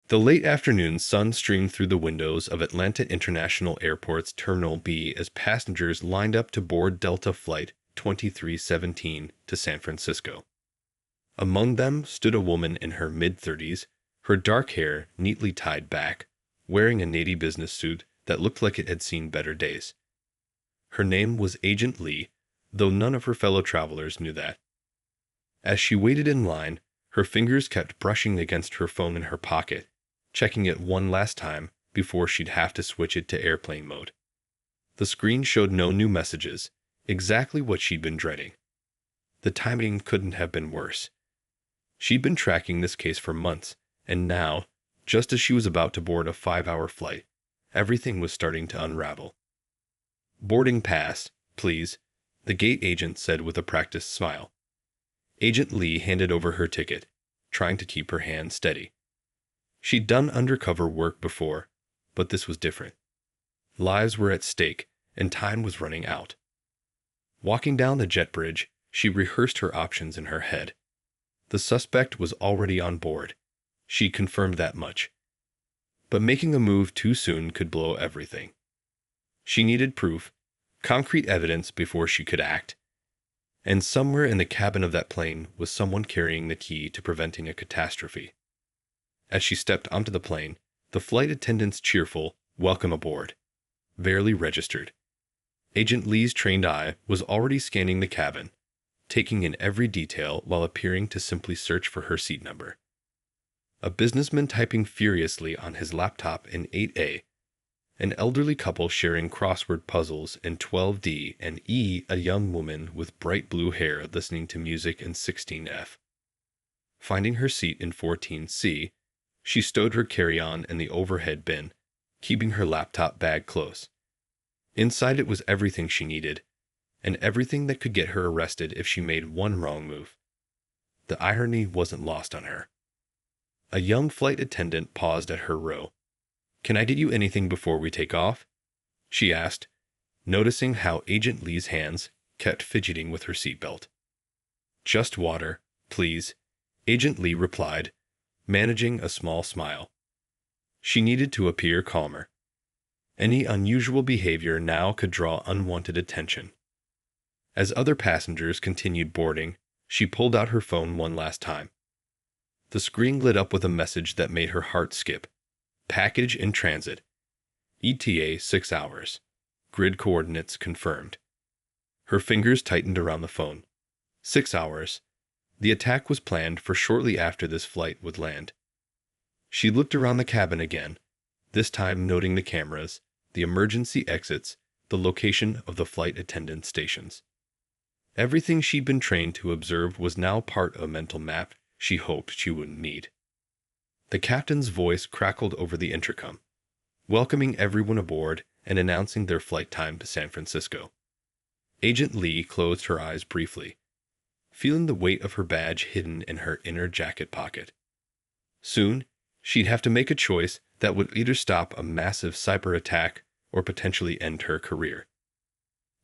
The late afternoon sun streamed through the windows of Atlanta International Airport's Terminal B as passengers lined up to board Delta Flight 2317 to San Francisco. Among them stood a woman in her mid-30s, her dark hair neatly tied back, wearing a navy business suit that looked like it had seen better days. Her name was Agent Lee, though none of her fellow travelers knew that. As she waited in line, her fingers kept brushing against her phone in her pocket, checking it one last time before she'd have to switch it to airplane mode. The screen showed no new messages, exactly what she'd been dreading. The timing couldn't have been worse. She'd been tracking this case for months, and now, just as she was about to board a 5-hour flight, everything was starting to unravel. "Boarding pass, please," the gate agent said with a practiced smile. Agent Lee handed over her ticket, trying to keep her hand steady. She'd done undercover work before, but this was different. Lives were at stake, and time was running out. Walking down the jet bridge, she rehearsed her options in her head. The suspect was already on board. She confirmed that much. But making a move too soon could blow everything. She needed proof, concrete evidence before she could act. And somewhere in the cabin of that plane was someone carrying the key to preventing a catastrophe. As she stepped onto the plane, the flight attendant's cheerful "Welcome aboard" barely registered. Agent Lee's trained eye was already scanning the cabin, taking in every detail while appearing to simply search for her seat number. A businessman typing furiously on his laptop in 8A, an elderly couple sharing crossword puzzles in 12D, and a young woman with bright blue hair listening to music in 16F. Finding her seat in 14C, she stowed her carry-on in the overhead bin, keeping her laptop bag close. Inside it was everything she needed, and everything that could get her arrested if she made one wrong move. The irony wasn't lost on her. A young flight attendant paused at her row. "Can I get you anything before we take off?" she asked, noticing how Agent Lee's hands kept fidgeting with her seatbelt. "Just water, please," Agent Lee replied, managing a small smile. She needed to appear calmer. Any unusual behavior now could draw unwanted attention. As other passengers continued boarding, she pulled out her phone one last time. The screen lit up with a message that made her heart skip. "Package in transit. ETA 6 hours. Grid coordinates confirmed." Her fingers tightened around the phone. 6 hours. The attack was planned for shortly after this flight would land. She looked around the cabin again, this time noting the cameras, the emergency exits, the location of the flight attendant stations. Everything she'd been trained to observe was now part of a mental map she hoped she wouldn't need. The captain's voice crackled over the intercom, welcoming everyone aboard and announcing their flight time to San Francisco. Agent Lee closed her eyes briefly, feeling the weight of her badge hidden in her inner jacket pocket. Soon, she'd have to make a choice that would either stop a massive cyber attack or potentially end her career.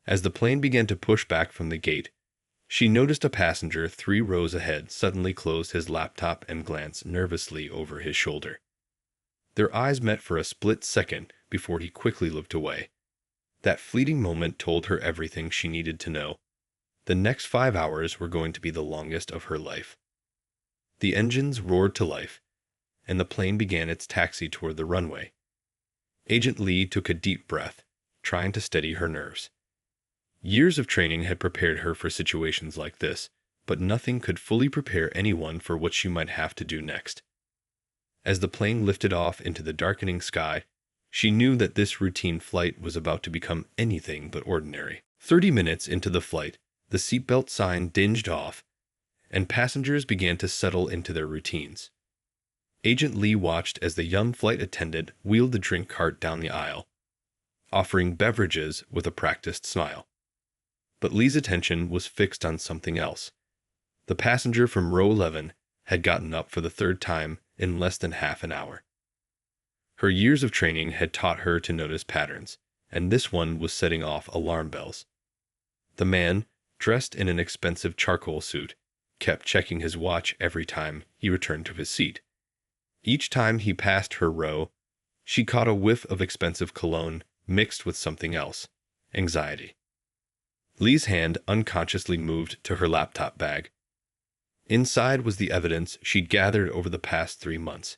As the plane began to push back from the gate, she noticed a passenger 3 rows ahead suddenly close his laptop and glance nervously over his shoulder. Their eyes met for a split second before he quickly looked away. That fleeting moment told her everything she needed to know. The next 5 hours were going to be the longest of her life. The engines roared to life, and the plane began its taxi toward the runway. Agent Lee took a deep breath, trying to steady her nerves. Years of training had prepared her for situations like this, but nothing could fully prepare anyone for what she might have to do next. As the plane lifted off into the darkening sky, she knew that this routine flight was about to become anything but ordinary. 30 minutes into the flight, the seatbelt sign dinged off, and passengers began to settle into their routines. Agent Lee watched as the young flight attendant wheeled the drink cart down the aisle, offering beverages with a practiced smile. But Lee's attention was fixed on something else. The passenger from row 11 had gotten up for the 3rd time in less than half an hour. Her years of training had taught her to notice patterns, and this one was setting off alarm bells. The man, dressed in an expensive charcoal suit, kept checking his watch every time he returned to his seat. Each time he passed her row, she caught a whiff of expensive cologne mixed with something else: anxiety. Lee's hand unconsciously moved to her laptop bag. Inside was the evidence she'd gathered over the past 3 months.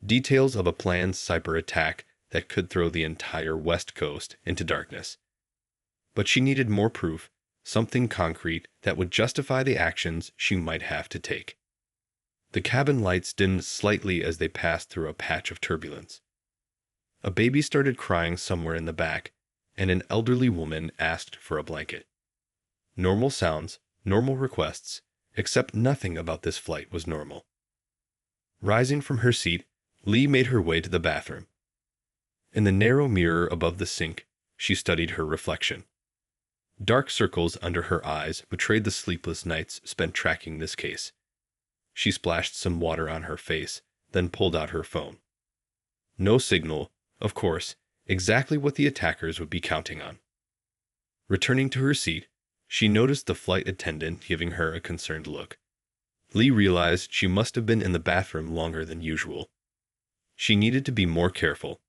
Details of a planned cyber attack that could throw the entire West Coast into darkness. But she needed more proof, something concrete that would justify the actions she might have to take. The cabin lights dimmed slightly as they passed through a patch of turbulence. A baby started crying somewhere in the back, and an elderly woman asked for a blanket. Normal sounds, normal requests, except nothing about this flight was normal. Rising from her seat, Lee made her way to the bathroom. In the narrow mirror above the sink, she studied her reflection. Dark circles under her eyes betrayed the sleepless nights spent tracking this case. She splashed some water on her face, then pulled out her phone. No signal, of course, exactly what the attackers would be counting on. Returning to her seat, she noticed the flight attendant giving her a concerned look. Lee realized she must have been in the bathroom longer than usual. She needed to be more careful.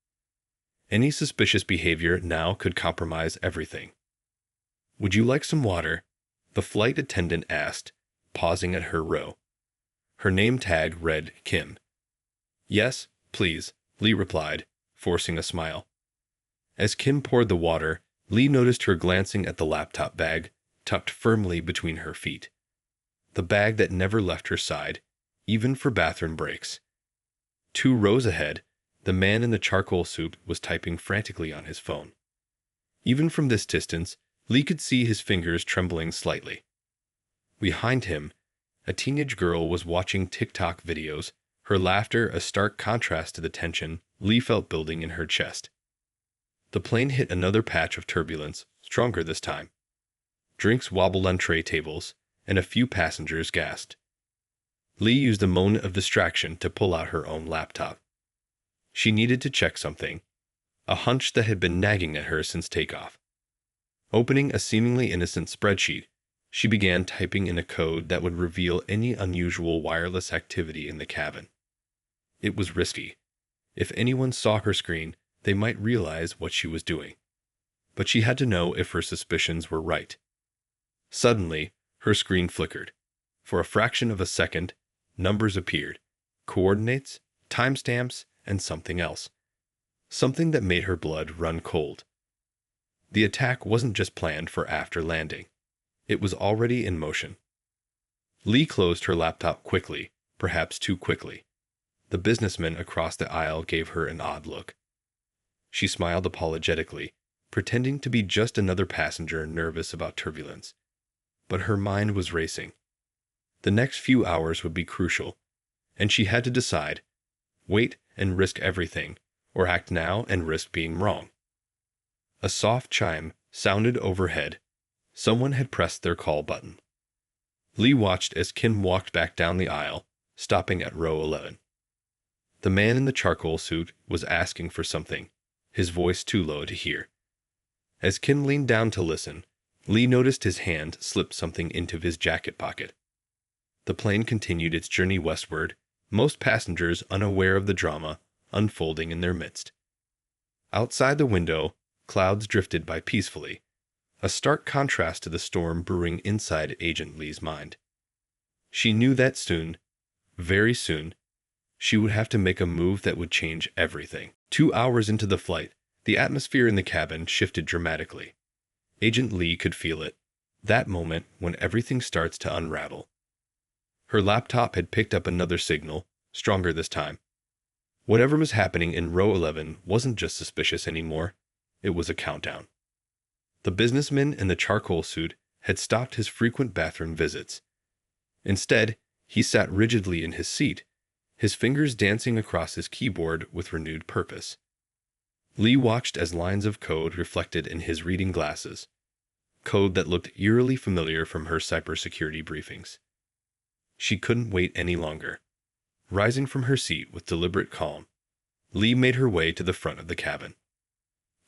Any suspicious behavior now could compromise everything. "Would you like some water?" the flight attendant asked, pausing at her row. Her name tag read Kim. "Yes, please," Lee replied, forcing a smile. As Kim poured the water, Lee noticed her glancing at the laptop bag, tucked firmly between her feet. The bag that never left her side, even for bathroom breaks. 2 rows ahead, the man in the charcoal suit was typing frantically on his phone. Even from this distance, Lee could see his fingers trembling slightly. Behind him, a teenage girl was watching TikTok videos, her laughter a stark contrast to the tension Lee felt building in her chest. The plane hit another patch of turbulence, stronger this time. Drinks wobbled on tray tables, and a few passengers gasped. Lee used a moment of distraction to pull out her own laptop. She needed to check something, a hunch that had been nagging at her since takeoff. Opening a seemingly innocent spreadsheet, she began typing in a code that would reveal any unusual wireless activity in the cabin. It was risky. If anyone saw her screen, they might realize what she was doing. But she had to know if her suspicions were right. Suddenly, her screen flickered. For a fraction of a second, numbers appeared, coordinates, timestamps, and something else. Something that made her blood run cold. The attack wasn't just planned for after landing. It was already in motion. Lee closed her laptop quickly, perhaps too quickly. The businessman across the aisle gave her an odd look. She smiled apologetically, pretending to be just another passenger nervous about turbulence. But her mind was racing. The next few hours would be crucial, and she had to decide: wait and risk everything, or act now and risk being wrong. A soft chime sounded overhead. Someone had pressed their call button. Lee watched as Kim walked back down the aisle, stopping at row 11. The man in the charcoal suit was asking for something, his voice too low to hear. As Kim leaned down to listen, Lee noticed his hand slip something into his jacket pocket. The plane continued its journey westward, most passengers unaware of the drama unfolding in their midst. Outside the window, clouds drifted by peacefully, a stark contrast to the storm brewing inside Agent Lee's mind. She knew that soon, very soon, she would have to make a move that would change everything. 2 hours into the flight, the atmosphere in the cabin shifted dramatically. Agent Lee could feel it, that moment when everything starts to unravel. Her laptop had picked up another signal, stronger this time. Whatever was happening in row 11 wasn't just suspicious anymore, it was a countdown. The businessman in the charcoal suit had stopped his frequent bathroom visits. Instead, he sat rigidly in his seat, his fingers dancing across his keyboard with renewed purpose. Lee watched as lines of code reflected in his reading glasses, code that looked eerily familiar from her cybersecurity briefings. She couldn't wait any longer. Rising from her seat with deliberate calm, Lee made her way to the front of the cabin.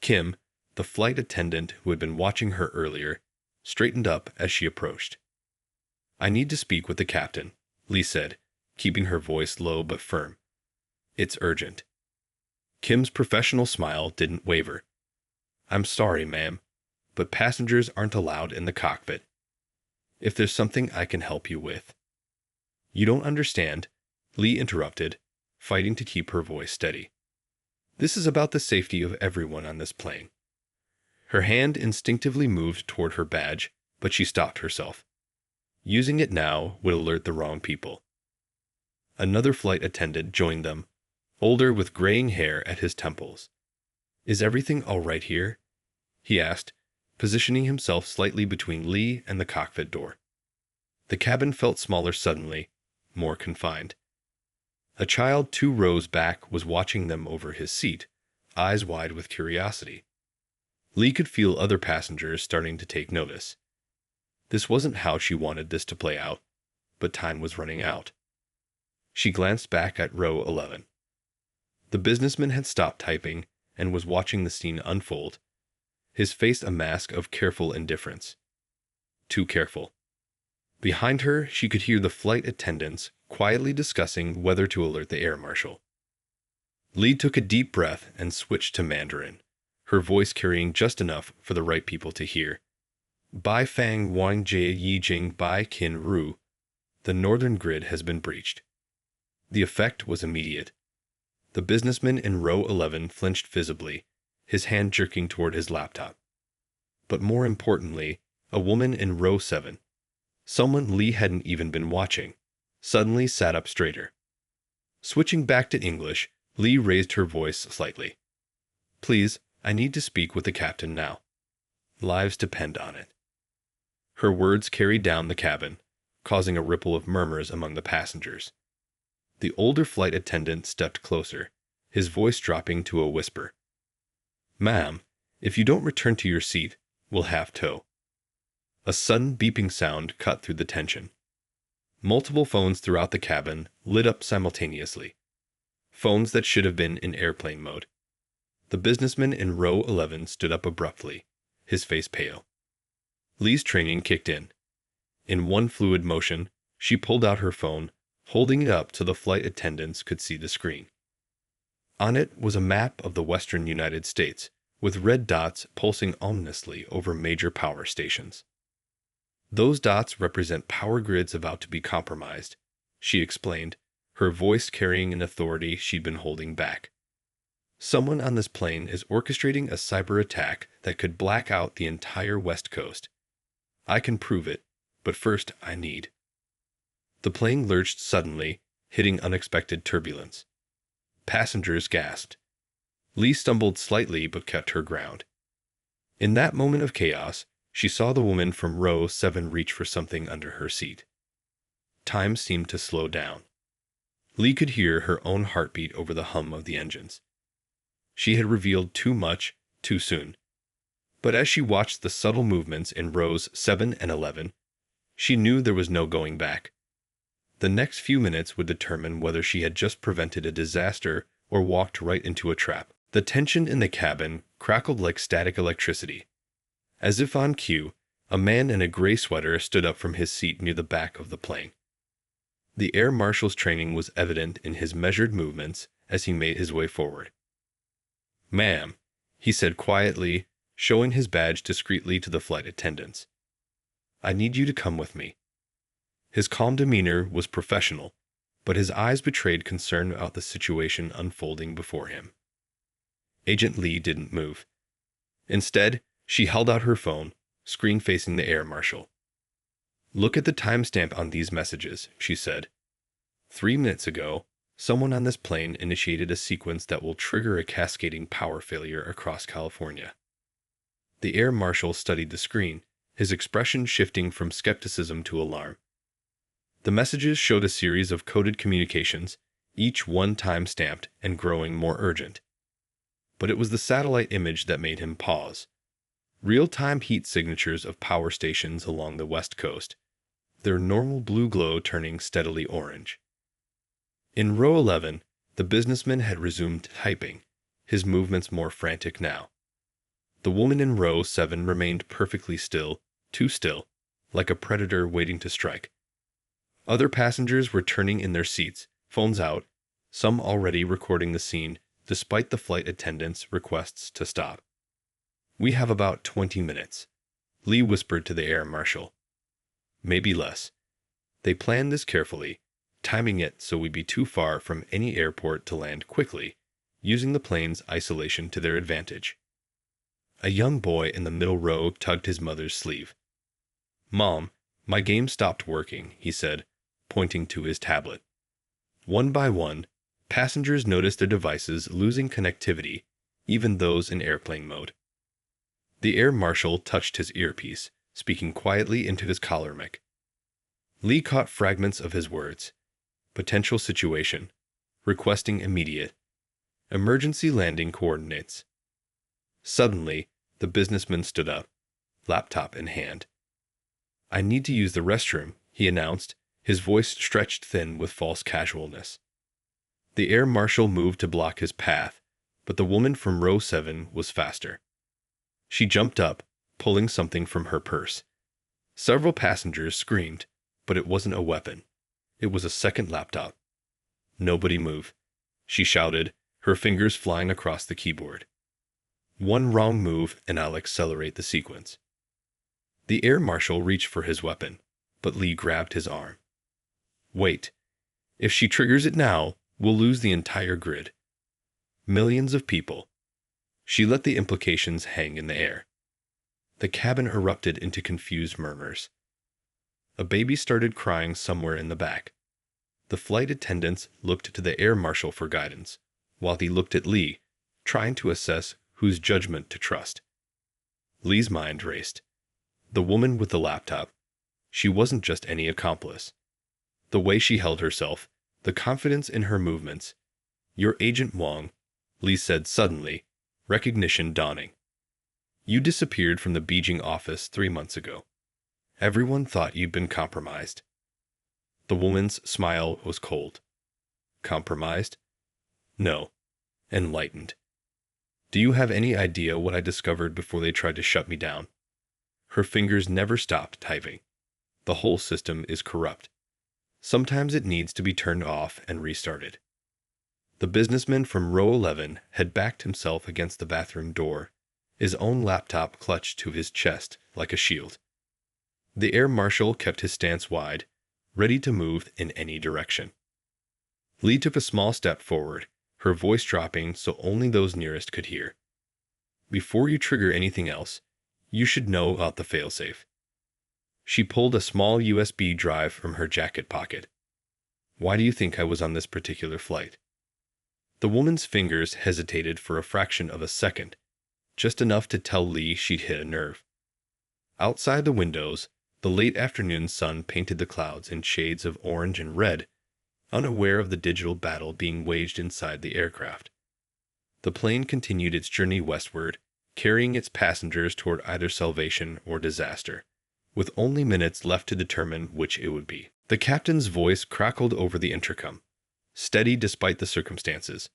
Kim, the flight attendant who had been watching her earlier, straightened up as she approached. "I need to speak with the captain," Lee said, keeping her voice low but firm. It's urgent. Kim's professional smile didn't waver. I'm sorry, ma'am, but passengers aren't allowed in the cockpit. If there's something I can help you with. You don't understand, Lee interrupted, fighting to keep her voice steady. This is about the safety of everyone on this plane. Her hand instinctively moved toward her badge, but she stopped herself. Using it now would alert the wrong people. Another flight attendant joined them, older with graying hair at his temples. Is everything all right here? He asked, positioning himself slightly between Lee and the cockpit door. The cabin felt smaller suddenly, more confined. A child 2 rows back was watching them over his seat, eyes wide with curiosity. Lee could feel other passengers starting to take notice. This wasn't how she wanted this to play out, but time was running out. She glanced back at row 11. The businessman had stopped typing and was watching the scene unfold, his face a mask of careful indifference. Too careful. Behind her, she could hear the flight attendants quietly discussing whether to alert the air marshal. Lee took a deep breath and switched to Mandarin, her voice carrying just enough for the right people to hear. Bai Fang Wang Jie Yi Jing Bai Qin Ru. The northern grid has been breached. The effect was immediate. The businessman in row 11 flinched visibly, his hand jerking toward his laptop. But more importantly, a woman in row 7, someone Lee hadn't even been watching, suddenly sat up straighter. Switching back to English, Lee raised her voice slightly. Please, I need to speak with the captain now. Lives depend on it. Her words carried down the cabin, causing a ripple of murmurs among the passengers. The older flight attendant stepped closer, his voice dropping to a whisper. Ma'am, if you don't return to your seat, we'll have tow. A sudden beeping sound cut through the tension. Multiple phones throughout the cabin lit up simultaneously. Phones that should have been in airplane mode. The businessman in row 11 stood up abruptly, his face pale. Lee's training kicked in. In one fluid motion, she pulled out her phone, holding it up so the flight attendants could see the screen. On it was a map of the western United States, with red dots pulsing ominously over major power stations. Those dots represent power grids about to be compromised, she explained, her voice carrying an authority she'd been holding back. Someone on this plane is orchestrating a cyber attack that could black out the entire West Coast. I can prove it, but first I need. The plane lurched suddenly, hitting unexpected turbulence. Passengers gasped. Lee stumbled slightly but kept her ground. In that moment of chaos, she saw the woman from row 7 reach for something under her seat. Time seemed to slow down. Lee could hear her own heartbeat over the hum of the engines. She had revealed too much, too soon. But as she watched the subtle movements in rows 7 and 11, she knew there was no going back. The next few minutes would determine whether she had just prevented a disaster or walked right into a trap. The tension in the cabin crackled like static electricity. As if on cue, a man in a gray sweater stood up from his seat near the back of the plane. The air marshal's training was evident in his measured movements as he made his way forward. Ma'am, he said quietly, showing his badge discreetly to the flight attendants. I need you to come with me. His calm demeanor was professional, but his eyes betrayed concern about the situation unfolding before him. Agent Lee didn't move. Instead, she held out her phone, screen facing the air marshal. Look at the timestamp on these messages, she said. 3 minutes ago, someone on this plane initiated a sequence that will trigger a cascading power failure across California. The air marshal studied the screen, his expression shifting from skepticism to alarm. The messages showed a series of coded communications, each one time-stamped and growing more urgent. But it was the satellite image that made him pause. Real-time heat signatures of power stations along the West Coast, their normal blue glow turning steadily orange. In row 11, the businessman had resumed typing, his movements more frantic now. The woman in row 7 remained perfectly still, too still, like a predator waiting to strike. Other passengers were turning in their seats, phones out, some already recording the scene despite the flight attendants' requests to stop. "We have about 20 minutes," Lee whispered to the air marshal. "Maybe less." They planned this carefully, timing it so we'd be too far from any airport to land quickly, using the plane's isolation to their advantage. A young boy in the middle row tugged his mother's sleeve. "Mom, my game stopped working," he said, pointing to his tablet. One by one, passengers noticed their devices losing connectivity, even those in airplane mode. The air marshal touched his earpiece, speaking quietly into his collar mic. Lee caught fragments of his words. Potential situation. Requesting immediate. Emergency landing coordinates. Suddenly, the businessman stood up, laptop in hand. "I need to use the restroom," he announced, his voice stretched thin with false casualness. The air marshal moved to block his path, but the woman from row 7 was faster. She jumped up, pulling something from her purse. Several passengers screamed, but it wasn't a weapon. It was a second laptop. "Nobody move," she shouted, her fingers flying across the keyboard. "One wrong move and I'll accelerate the sequence." The air marshal reached for his weapon, but Lee grabbed his arm. "Wait. If she triggers it now, we'll lose the entire grid. Millions of people." She let the implications hang in the air. The cabin erupted into confused murmurs. A baby started crying somewhere in the back. The flight attendants looked to the air marshal for guidance, while he looked at Lee, trying to assess whose judgment to trust. Lee's mind raced. The woman with the laptop. She wasn't just any accomplice. The way she held herself, the confidence in her movements. "You're Agent Wong," Lee said suddenly, recognition dawning. "You disappeared from the Beijing office 3 months ago. Everyone thought you'd been compromised." The woman's smile was cold. "Compromised?" "No. Enlightened. Do you have any idea what I discovered before they tried to shut me down?" Her fingers never stopped typing. "The whole system is corrupt. Sometimes it needs to be turned off and restarted." The businessman from row 11 had backed himself against the bathroom door, his own laptop clutched to his chest like a shield. The air marshal kept his stance wide, ready to move in any direction. Lee took a small step forward, her voice dropping so only those nearest could hear. "Before you trigger anything else, you should know about the failsafe." She pulled a small USB drive from her jacket pocket. "Why do you think I was on this particular flight?" The woman's fingers hesitated for a fraction of a second, just enough to tell Lee she'd hit a nerve. Outside the windows, the late afternoon sun painted the clouds in shades of orange and red, unaware of the digital battle being waged inside the aircraft. The plane continued its journey westward, carrying its passengers toward either salvation or disaster, with only minutes left to determine which it would be. The captain's voice crackled over the intercom, steady despite the circumstances.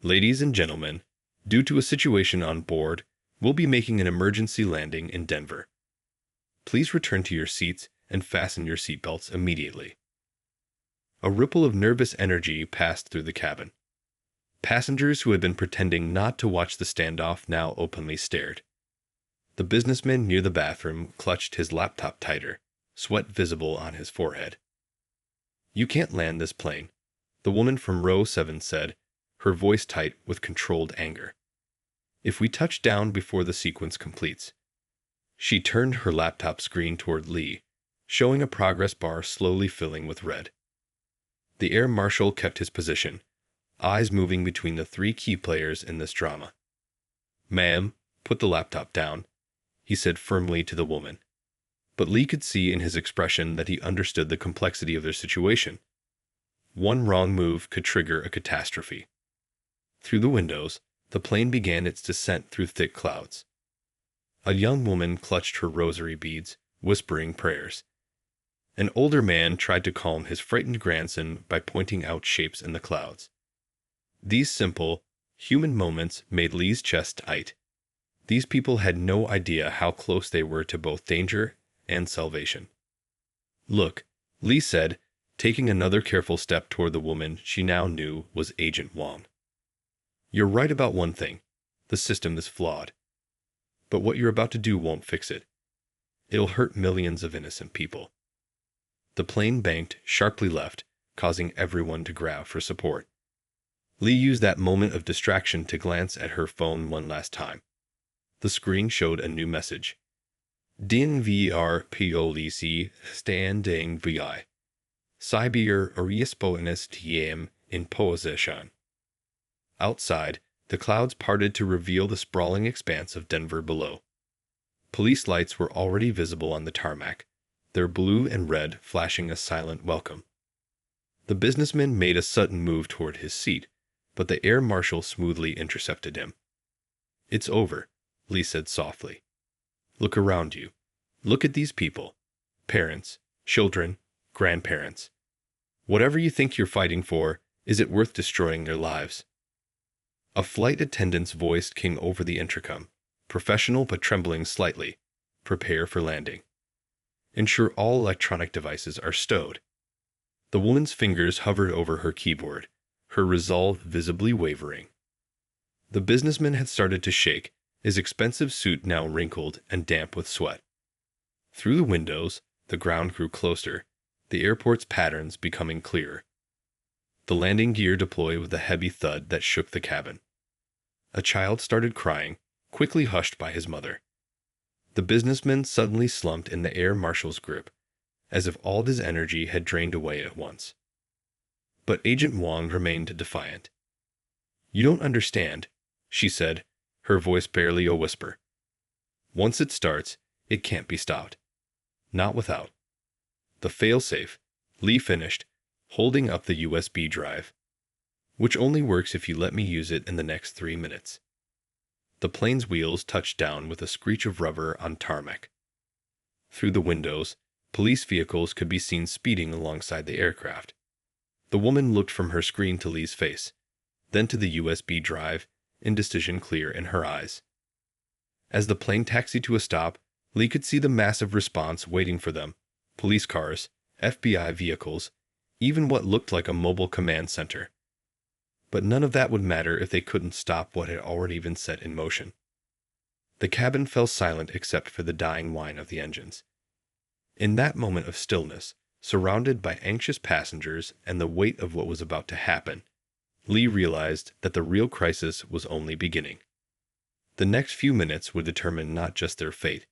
"Ladies and gentlemen, due to a situation on board, we'll be making an emergency landing in Denver. Please return to your seats and fasten your seatbelts immediately." A ripple of nervous energy passed through the cabin. Passengers who had been pretending not to watch the standoff now openly stared. The businessman near the bathroom clutched his laptop tighter, sweat visible on his forehead. "You can't land this plane," the woman from row 7 said, her voice tight with controlled anger. "If we touch down before the sequence completes." She turned her laptop screen toward Lee, showing a progress bar slowly filling with red. The air marshal kept his position, eyes moving between the 3 key players in this drama. "Ma'am, put the laptop down," he said firmly to the woman. But Lee could see in his expression that he understood the complexity of their situation. One wrong move could trigger a catastrophe. Through the windows, the plane began its descent through thick clouds. A young woman clutched her rosary beads, whispering prayers. An older man tried to calm his frightened grandson by pointing out shapes in the clouds. These simple, human moments made Lee's chest tight. These people had no idea how close they were to both danger and salvation. "Look," Lee said, taking another careful step toward the woman she now knew was Agent Wong. You're right about one thing. The system is flawed. But what you're about to do won't fix it. It'll hurt millions of innocent people. The plane banked sharply left, causing everyone to grab for support. Lee used that moment of distraction to glance at her phone one last time. The screen showed a new message. Din VR Policy Standing VI. Cyber Response TM in position. Outside, the clouds parted to reveal the sprawling expanse of Denver below. Police lights were already visible on the tarmac, their blue and red flashing a silent welcome. The businessman made a sudden move toward his seat, but the air marshal smoothly intercepted him. It's over, Lee said softly. Look around you. Look at these people. Parents, children, grandparents. Whatever you think you're fighting for, is it worth destroying their lives? A flight attendant's voice came over the intercom, professional but trembling slightly. Prepare for landing. Ensure all electronic devices are stowed. The woman's fingers hovered over her keyboard, her resolve visibly wavering. The businessman had started to shake, his expensive suit now wrinkled and damp with sweat. Through the windows, the ground grew closer, the airport's patterns becoming clearer. The landing gear deployed with a heavy thud that shook the cabin. A child started crying, quickly hushed by his mother. The businessman suddenly slumped in the air marshal's grip, as if all his energy had drained away at once. But Agent Wong remained defiant. You don't understand, she said, her voice barely a whisper. Once it starts, it can't be stopped. Not without. The failsafe, Lee finished, holding up the USB drive. Which only works if you let me use it in the next 3 minutes. The plane's wheels touched down with a screech of rubber on tarmac. Through the windows, police vehicles could be seen speeding alongside the aircraft. The woman looked from her screen to Lee's face, then to the USB drive, indecision clear in her eyes. As the plane taxied to a stop, Lee could see the massive response waiting for them. Police cars, FBI vehicles, even what looked like a mobile command center. But none of that would matter if they couldn't stop what had already been set in motion. The cabin fell silent except for the dying whine of the engines. In that moment of stillness, surrounded by anxious passengers and the weight of what was about to happen, Lee realized that the real crisis was only beginning. The next few minutes would determine not just their fate,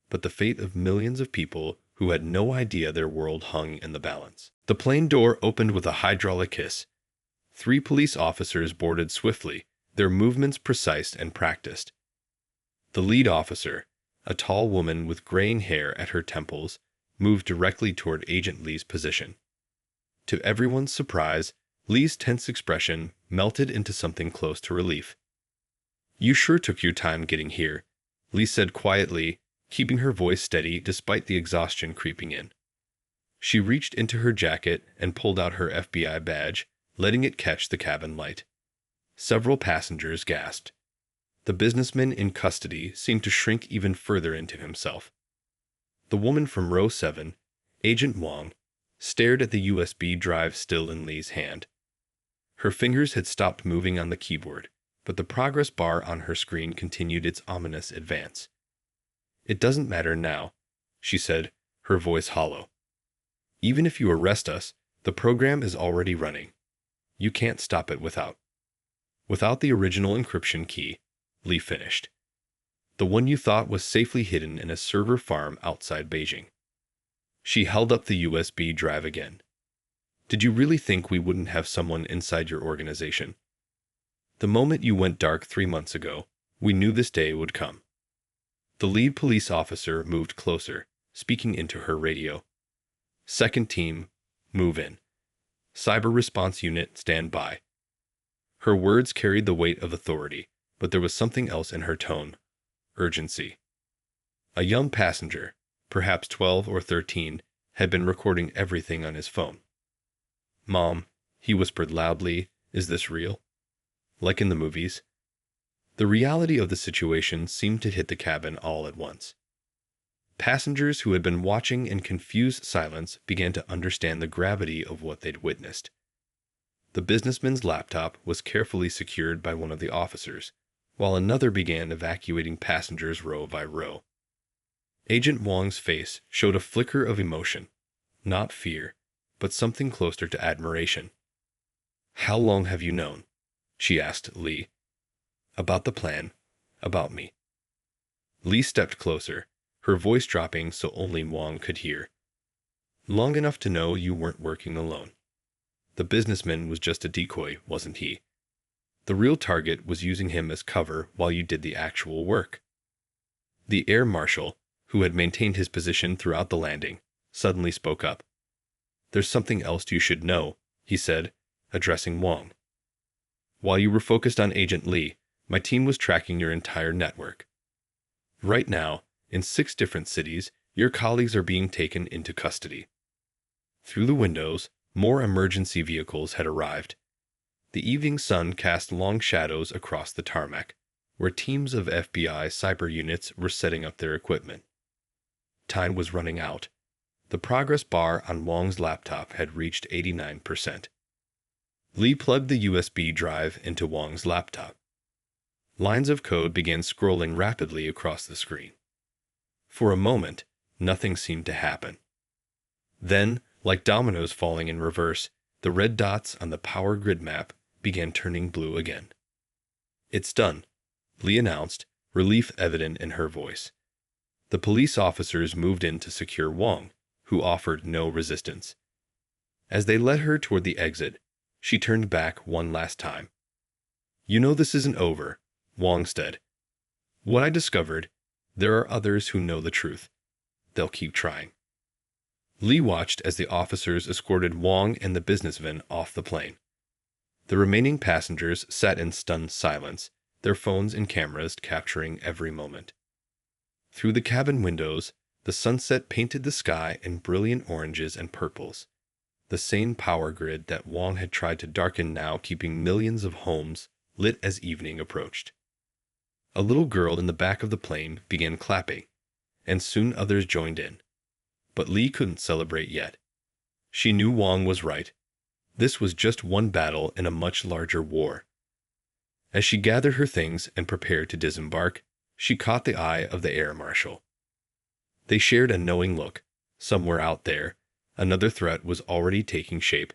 but the fate of millions of people who had no idea their world hung in the balance. The plane door opened with a hydraulic hiss. 3 police officers boarded swiftly, their movements precise and practiced. The lead officer, a tall woman with graying hair at her temples, moved directly toward Agent Lee's position. To everyone's surprise, Lee's tense expression melted into something close to relief. You sure took your time getting here, Lee said quietly, keeping her voice steady despite the exhaustion creeping in. She reached into her jacket and pulled out her FBI badge, letting it catch the cabin light. Several passengers gasped. The businessman in custody seemed to shrink even further into himself. The woman from row 7, Agent Wong, stared at the USB drive still in Lee's hand. Her fingers had stopped moving on the keyboard, but the progress bar on her screen continued its ominous advance. It doesn't matter now, she said, her voice hollow. Even if you arrest us, the program is already running. You can't stop it without the original encryption key, Lee finished. The one you thought was safely hidden in a server farm outside Beijing. She held up the USB drive again. Did you really think we wouldn't have someone inside your organization? The moment you went dark 3 months ago, we knew this day would come. The lead police officer moved closer, speaking into her radio. Second team, move in. Cyber response unit, stand by. Her words carried the weight of authority, but there was something else in her tone. Urgency. A young passenger, perhaps 12 or 13, had been recording everything on his phone. Mom, he whispered loudly, is this real? Like in the movies? The reality of the situation seemed to hit the cabin all at once. Passengers who had been watching in confused silence began to understand the gravity of what they'd witnessed. The businessman's laptop was carefully secured by one of the officers, while another began evacuating passengers row by row. Agent Wong's face showed a flicker of emotion, not fear, but something closer to admiration. "How long have you known?" she asked Lee. "About the plan, about me." Lee stepped closer, her voice dropping so only Wong could hear. "Long enough to know you weren't working alone. The businessman was just a decoy, wasn't he? The real target was using him as cover while you did the actual work." The air marshal, who had maintained his position throughout the landing, suddenly spoke up. "There's something else you should know," he said, addressing Wong. "While you were focused on Agent Lee, my team was tracking your entire network. Right now, in 6 different cities, your colleagues are being taken into custody." Through the windows, more emergency vehicles had arrived. The evening sun cast long shadows across the tarmac, where teams of FBI cyber units were setting up their equipment. Time was running out. The progress bar on Wong's laptop had reached 89%. Lee plugged the USB drive into Wong's laptop. Lines of code began scrolling rapidly across the screen. For a moment, nothing seemed to happen. Then, like dominoes falling in reverse, the red dots on the power grid map began turning blue again. "It's done," Lee announced, relief evident in her voice. The police officers moved in to secure Wong, who offered no resistance. As they led her toward the exit, she turned back one last time. "You know this isn't over," Wong said. "What I discovered, there are others who know the truth. They'll keep trying." Lee watched as the officers escorted Wong and the businessman off the plane. The remaining passengers sat in stunned silence, their phones and cameras capturing every moment. Through the cabin windows, the sunset painted the sky in brilliant oranges and purples, the same power grid that Wong had tried to darken now keeping millions of homes lit as evening approached. A little girl in the back of the plane began clapping, and soon others joined in. But Lee couldn't celebrate yet. She knew Wong was right. This was just one battle in a much larger war. As she gathered her things and prepared to disembark, she caught the eye of the air marshal. They shared a knowing look. Somewhere out there, another threat was already taking shape,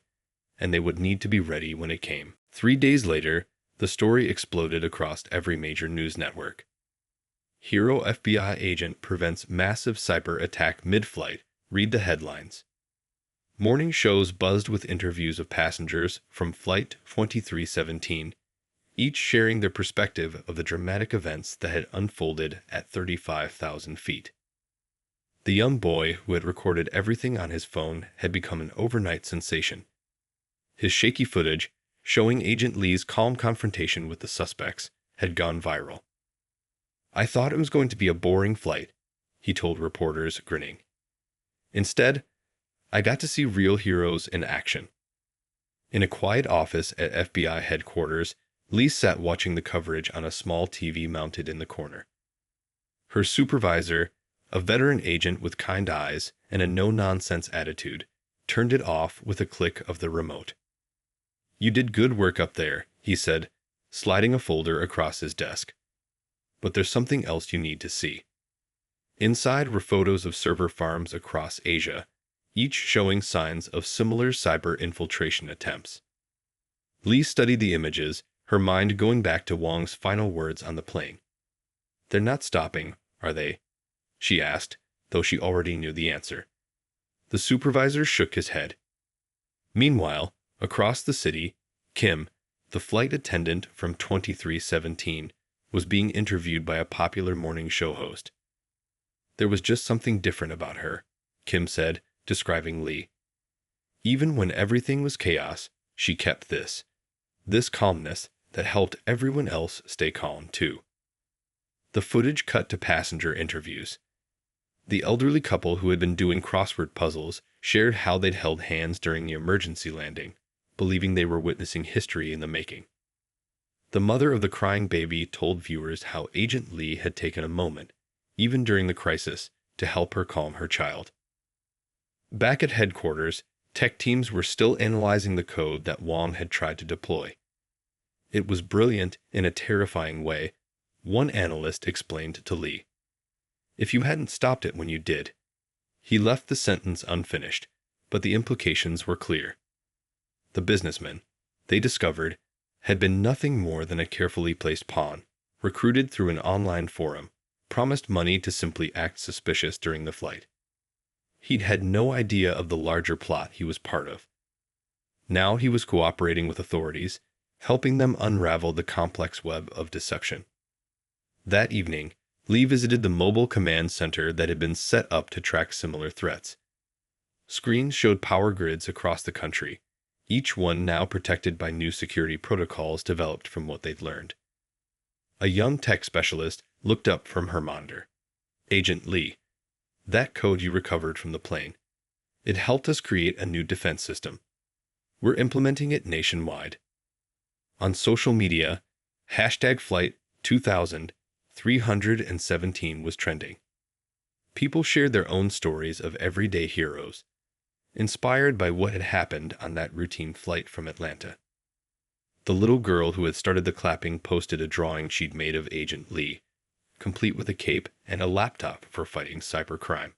and they would need to be ready when it came. 3 days later, the story exploded across every major news network. Hero FBI agent prevents massive cyber attack mid-flight. Read the headlines. Morning shows buzzed with interviews of passengers from Flight 2317, each sharing their perspective of the dramatic events that had unfolded at 35,000 feet. The young boy who had recorded everything on his phone had become an overnight sensation. His shaky footage, showing Agent Lee's calm confrontation with the suspects, had gone viral. "I thought it was going to be a boring flight," he told reporters, grinning. "Instead, I got to see real heroes in action." In a quiet office at FBI headquarters, Lee sat watching the coverage on a small TV mounted in the corner. Her supervisor, a veteran agent with kind eyes and a no-nonsense attitude, turned it off with a click of the remote. "You did good work up there," he said, sliding a folder across his desk. "But there's something else you need to see." Inside were photos of server farms across Asia, each showing signs of similar cyber infiltration attempts. Lee studied the images, her mind going back to Wong's final words on the plane. "They're not stopping, are they?" she asked, though she already knew the answer. The supervisor shook his head. Meanwhile, across the city, Kim, the flight attendant from 2317, was being interviewed by a popular morning show host. "There was just something different about her," Kim said, describing Lee. "Even when everything was chaos, she kept this calmness that helped everyone else stay calm too." The footage cut to passenger interviews. The elderly couple who had been doing crossword puzzles shared how they'd held hands during the emergency landing, believing they were witnessing history in the making. The mother of the crying baby told viewers how Agent Lee had taken a moment, even during the crisis, to help her calm her child. Back at headquarters, tech teams were still analyzing the code that Wang had tried to deploy. It was brilliant in a terrifying way, one analyst explained to Li. If you hadn't stopped it when you did. He left the sentence unfinished, but the implications were clear. The businessman, they discovered, had been nothing more than a carefully placed pawn, recruited through an online forum, promised money to simply act suspicious during the flight. He'd had no idea of the larger plot he was part of. Now he was cooperating with authorities, helping them unravel the complex web of deception. That evening, Li visited the mobile command center that had been set up to track similar threats. Screens showed power grids across the country, each one now protected by new security protocols developed from what they'd learned. A young tech specialist looked up from her monitor. "Agent Li, that code you recovered from the plane. It helped us create a new defense system. We're implementing it nationwide." On social media, #Flight 2317 was trending. People shared their own stories of everyday heroes, inspired by what had happened on that routine flight from Atlanta. The little girl who had started the clapping posted a drawing she'd made of Agent Li, complete with a cape and a laptop for fighting cybercrime.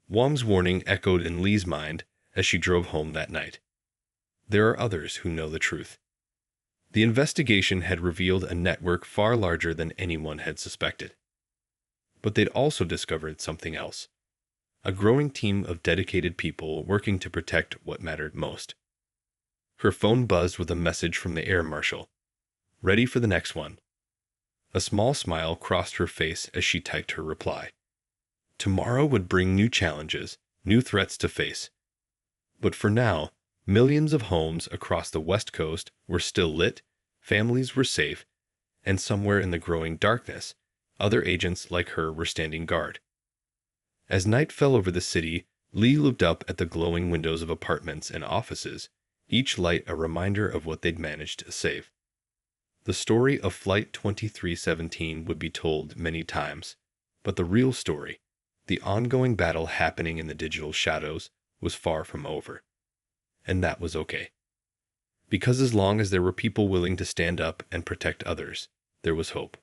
Wang's warning echoed in Li's mind as she drove home that night. There are others who know the truth. The investigation had revealed a network far larger than anyone had suspected. But they'd also discovered something else. A growing team of dedicated people working to protect what mattered most. Her phone buzzed with a message from the air marshal. "Ready for the next one." A small smile crossed her face as she typed her reply. Tomorrow would bring new challenges, new threats to face. But for now, millions of homes across the West Coast were still lit, families were safe, and somewhere in the growing darkness, other agents like her were standing guard. As night fell over the city, Li looked up at the glowing windows of apartments and offices, each light a reminder of what they'd managed to save. The story of Flight 2317 would be told many times, but the real story, the ongoing battle happening in the digital shadows, was far from over. And that was okay. Because as long as there were people willing to stand up and protect others, there was hope.